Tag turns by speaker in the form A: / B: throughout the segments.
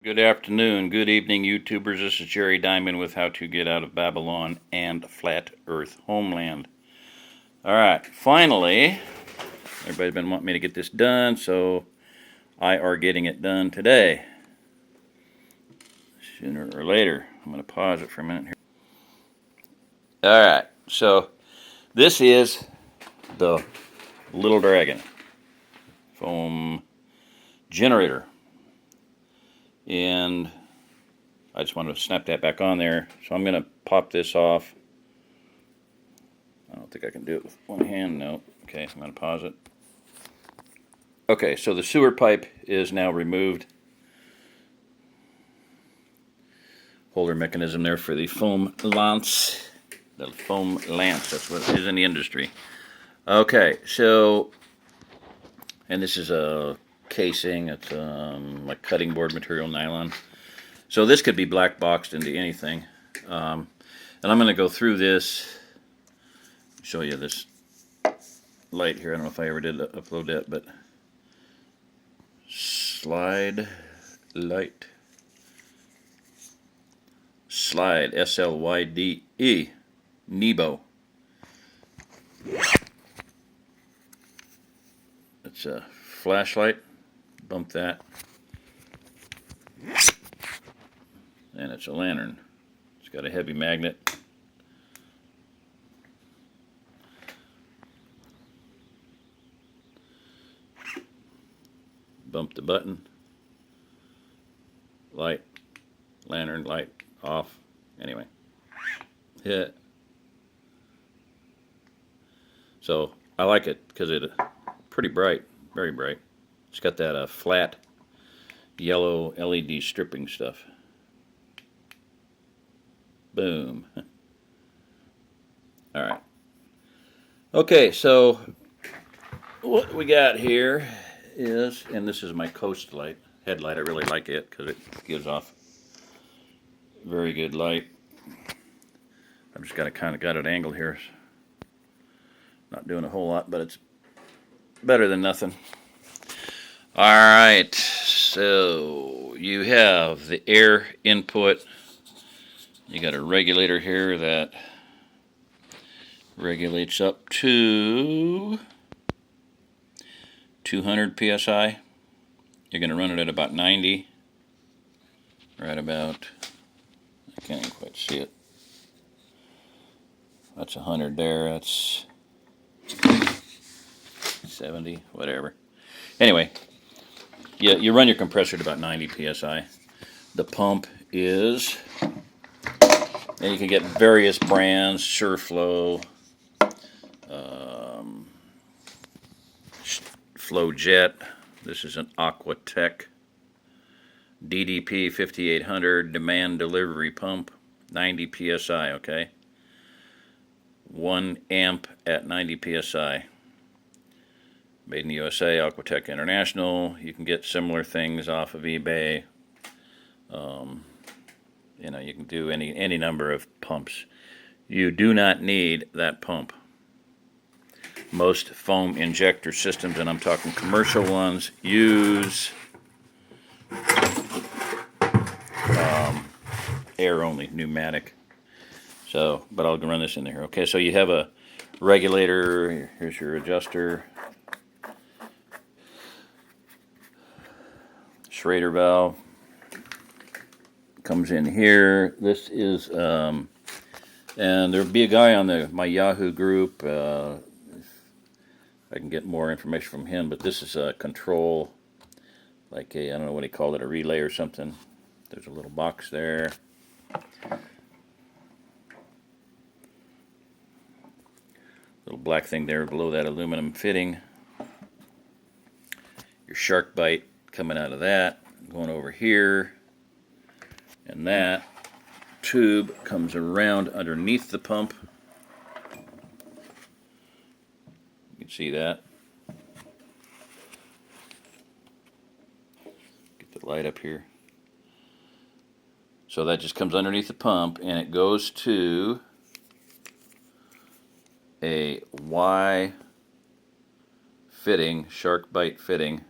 A: Good afternoon, good evening, YouTubers. This is Jerry Diamond with How to Get Out of Babylon and Flat Earth Homeland. Alright, finally, everybody's been wanting me to get this done, so I are getting it done today. Sooner or later. I'm going to pause it for a minute here. Alright, so this is the Little Dragon foam generator. And I just wanted to snap that back on there. So I'm going to pop this off. I don't think I can do it with one hand. No. Okay, I'm going to pause it. Okay, so the sewer pipe is now removed. Holder mechanism there for the foam lance. The foam lance, that's what it is in the industry. Okay, so, and this is a casing. It's like cutting board material, nylon. So this could be black boxed into anything. And I'm going to go through this, show you this light here. I don't know if I ever did upload that, but Slyde light. Slyde, S-L-Y-D-E, Nebo. It's a flashlight. Bump that. And it's a lantern. It's got a heavy magnet. Bump the button. Light. Lantern, light, off. Anyway. Hit. So, I like it because it's pretty bright. Very bright. It's got that flat yellow LED stripping stuff. Boom. Alright. Okay, so what we got here is, and this is my coast light, headlight. I really like it because it gives off very good light. I've just got it kind of got it angled here. Not doing a whole lot, but it's better than nothing. Alright, so you have the air input. You got a regulator here that regulates up to 200 psi. You're going to run it at about 90. Right about, I can't even quite see it. That's 100 there. That's 70, whatever. Anyway, yeah, you run your compressor at about 90 psi. The pump is, and you can get various brands, SureFlow, Flow Jet. This is an Aquatech DDP 5800 demand delivery pump, 90 psi. Okay, 1 amp at 90 psi. Made in the USA, Aquatech International. You can get similar things off of eBay. You know, you can do any number of pumps. You do not need that pump. Most foam injector systems, and I'm talking commercial ones, use air only, pneumatic. So, but I'll run this in there. Okay, so you have a regulator. Here's your adjuster. Schrader valve comes in here. This is, and there'll be a guy on my Yahoo group. I can get more information from him, but this is a control, like I don't know what he called it, a relay or something. There's a little box there. Little black thing there below that aluminum fitting. Your shark bite coming out of that, going over here, and that tube comes around underneath the pump. You can see that. Get the light up here. So that just comes underneath the pump, and it goes to a Y fitting, shark bite fitting,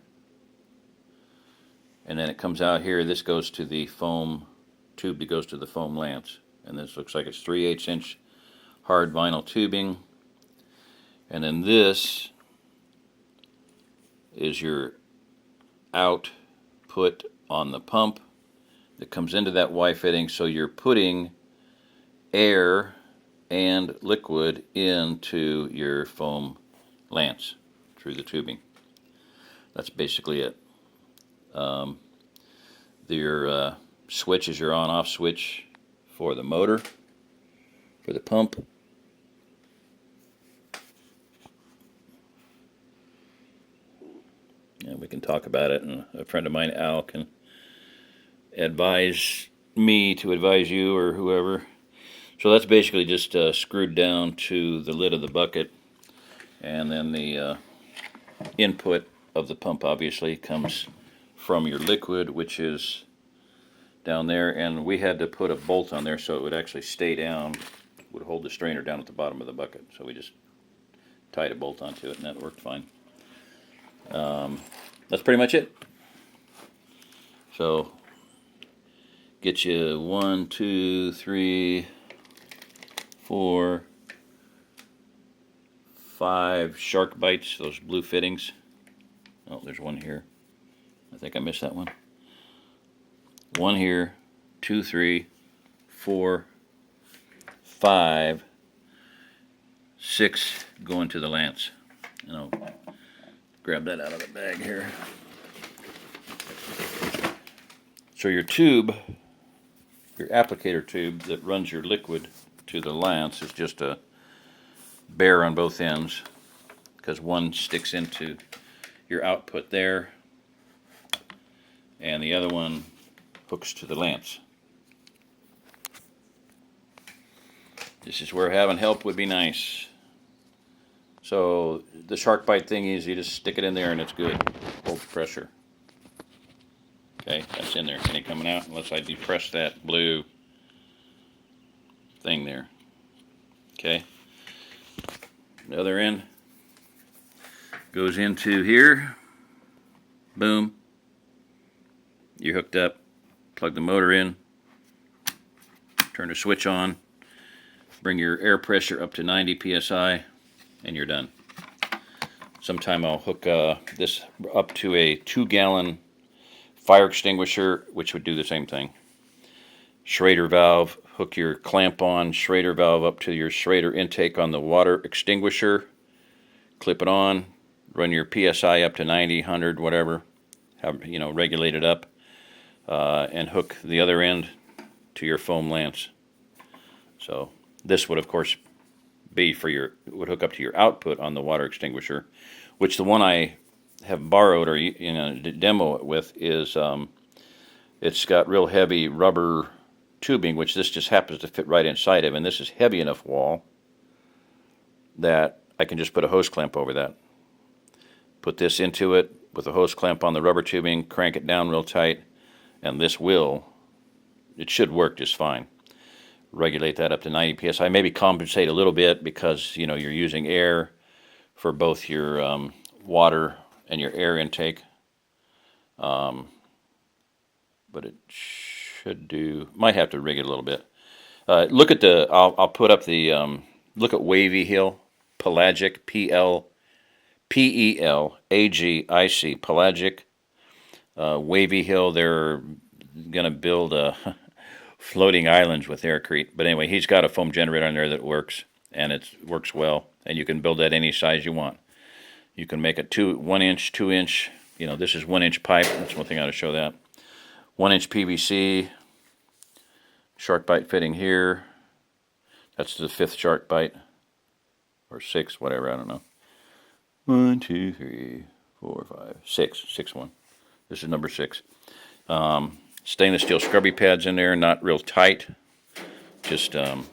A: and then it comes out here. This goes to the foam tube that goes to the foam lance, and this looks like it's 3/8 inch hard vinyl tubing. And then this is your output on the pump that comes into that Y fitting, so you're putting air and liquid into your foam lance through the tubing. That's basically it. Your switch is your on-off switch for the motor, for the pump. And we can talk about it, and a friend of mine, Al, can advise me to advise you or whoever. So that's basically just screwed down to the lid of the bucket, and then the input of the pump obviously comes from your liquid, which is down there, and we had to put a bolt on there so it would actually stay down, would hold the strainer down at the bottom of the bucket. So we just tied a bolt onto it, and that worked fine. That's pretty much it. So get you 1, 2, 3, 4, 5 shark bites, those blue fittings. Oh, there's one here. I think I missed that one. One here, 2, 3, 4, 5, 6 going to the lance. And I'll grab that out of the bag here. So your tube, your applicator tube that runs your liquid to the lance is just a bare on both ends, because one sticks into your output there and the other one hooks to the lance. This is where having help would be nice. So the shark bite thing is you just stick it in there and it's good. Holds pressure. Okay, that's in there. It ain't coming out unless I depress that blue thing there. Okay. The other end goes into here. Boom. You're hooked up. Plug the motor in. Turn the switch on. Bring your air pressure up to 90 psi, and you're done. Sometime I'll hook this up to a 2-gallon fire extinguisher, which would do the same thing. Schrader valve, hook your clamp on Schrader valve up to your Schrader intake on the water extinguisher. Clip it on, run your PSI up to 90, 100, whatever. Have, regulate it up, and hook the other end to your foam lance. So this would, of course, be for would hook up to your output on the water extinguisher, which the one I have borrowed or demo it with is it's got real heavy rubber tubing, which this just happens to fit right inside of, and this is heavy enough wall that I can just put a hose clamp over that. Put this into it with a hose clamp on the rubber tubing, crank it down real tight, and it should work just fine. Regulate that up to 90 psi. Maybe compensate a little bit because you're using air for both your water and your air intake. But it should do. Might have to rig it a little bit. Look at I'll put up the. Look at Wavy Hill, Pelagic, PELAGIC, Pelagic. Wavy Hill. They're gonna build floating islands with AIRCRETE. But anyway, he's got a foam generator on there that works, and it works well. And you can build that any size you want. You can make it 1 inch, 2 inch. This is 1 inch pipe. That's one thing I ought to show that. 1 inch PVC. Shark bite fitting here. That's the 5th shark bite, or 6, whatever. I don't know. 1, 2, 3, 4, 5, 6. 6th one. This is number 6. Stainless steel scrubby pads in there, not real tight. Just right.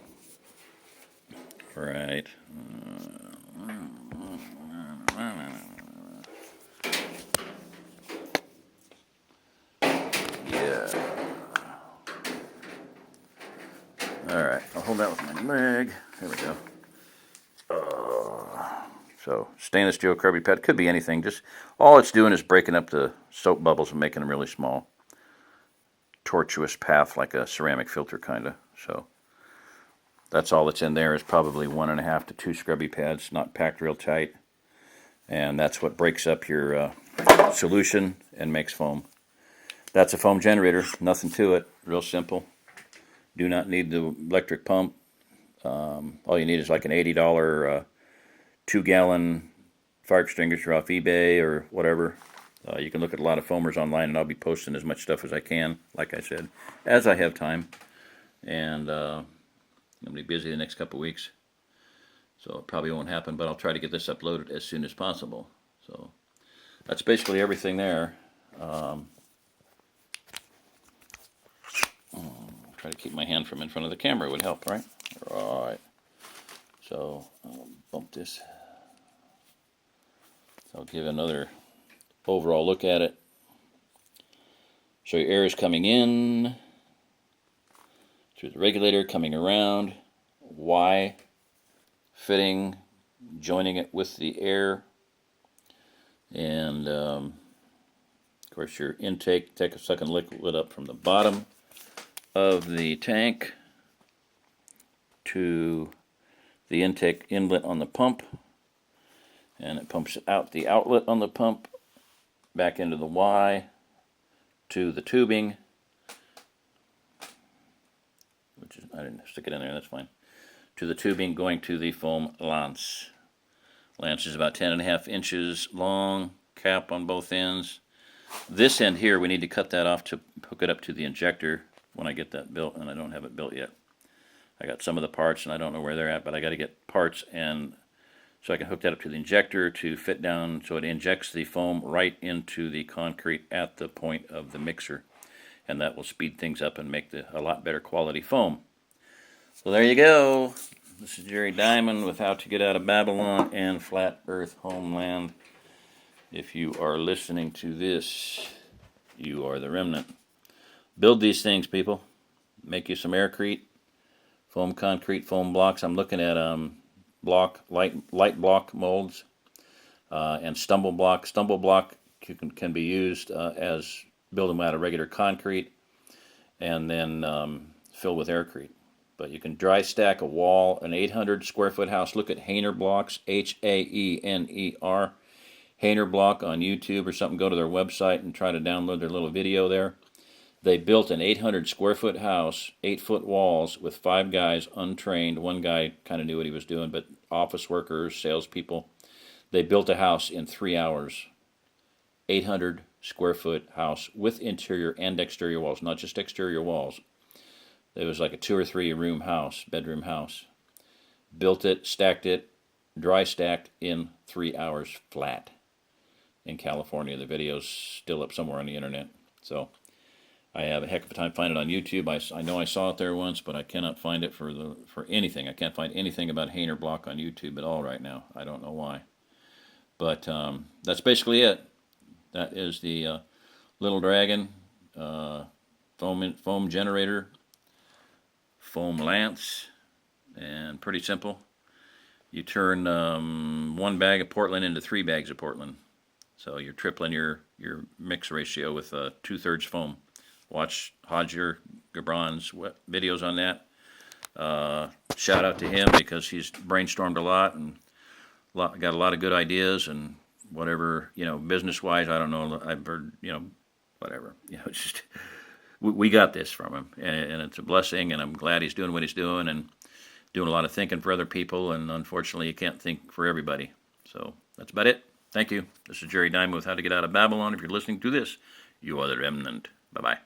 A: Yeah. All right. I'll hold that with my leg. There we go. So stainless steel AIRCRETE pad, could be anything. Just all it's doing is breaking up the soap bubbles and making them really small. Tortuous path like a ceramic filter kind of. So that's all that's in there is probably 1.5 to 2 scrubby pads, not packed real tight. And that's what breaks up your solution and makes foam. That's a foam generator, nothing to it, real simple. Do not need the electric pump. All you need is like an $80 2-gallon fire extinguisher off eBay or whatever. You can look at a lot of foamers online, and I'll be posting as much stuff as I can, like I said, as I have time. And I'm going to be busy the next couple weeks, so it probably won't happen, but I'll try to get this uploaded as soon as possible. So that's basically everything there. Try to keep my hand from in front of the camera would help, right? Right. So I'll bump this. So I'll give another overall look at it. So your air is coming in through the regulator, coming around, Y fitting, joining it with the air, and of course your intake, take a second liquid up from the bottom of the tank to the intake inlet on the pump, and it pumps out the outlet on the pump back into the Y to the tubing, which is, I didn't stick it in there, that's fine, to the tubing going to the foam lance. Lance is about 10.5 inches long, cap on both ends. This end here, we need to cut that off to hook it up to the injector when I get that built, and I don't have it built yet. I got some of the parts, and I don't know where they're at, but I got to get parts, and so I can hook that up to the injector to fit down so it injects the foam right into the concrete at the point of the mixer, and that will speed things up and make a lot better quality foam. So there you go. This is Jerry Diamond with How to Get Out of Babylon and Flat Earth Homeland. If you are listening to this, you are the remnant. Build these things, people. Make you some AIRCRETE, foam concrete, foam blocks. I'm looking at light block molds and stumble block. Stumble block can be used as build them out of regular concrete and then fill with AIRCRETE. But you can dry stack a wall, an 800 square foot house. Look at Hainer Blocks, Haener, Hainer Block on YouTube or something. Go to their website and try to download their little video there. They built an 800 square foot house, 8-foot walls with 5 guys untrained. One guy kind of knew what he was doing, but office workers, salespeople. They built a house in 3 hours. 800 square foot house with interior and exterior walls, not just exterior walls. It was like a 2 or 3 room house, bedroom house. Built it, stacked it, dry stacked in 3 hours flat in California. The video's still up somewhere on the internet. So I have a heck of a time finding it on YouTube. I know I saw it there once, but I cannot find it for anything. I can't find anything about Hainer Block on YouTube at all right now. I don't know why. But that's basically it. That is the Little Dragon foam generator, foam lance, and pretty simple. You turn 1 bag of Portland into 3 bags of Portland. So you're tripling your mix ratio with 2/3 foam. Watch Hodger Gabron's videos on that. Shout out to him because he's brainstormed a lot and got a lot of good ideas and whatever, business-wise, I don't know, I've heard, whatever. It's just, we got this from him, and it's a blessing, and I'm glad he's doing what he's doing and doing a lot of thinking for other people, and unfortunately you can't think for everybody. So that's about it. Thank you. This is Jerry Diamond with How to Get Out of Babylon. If you're listening to this, you are the remnant. Bye-bye.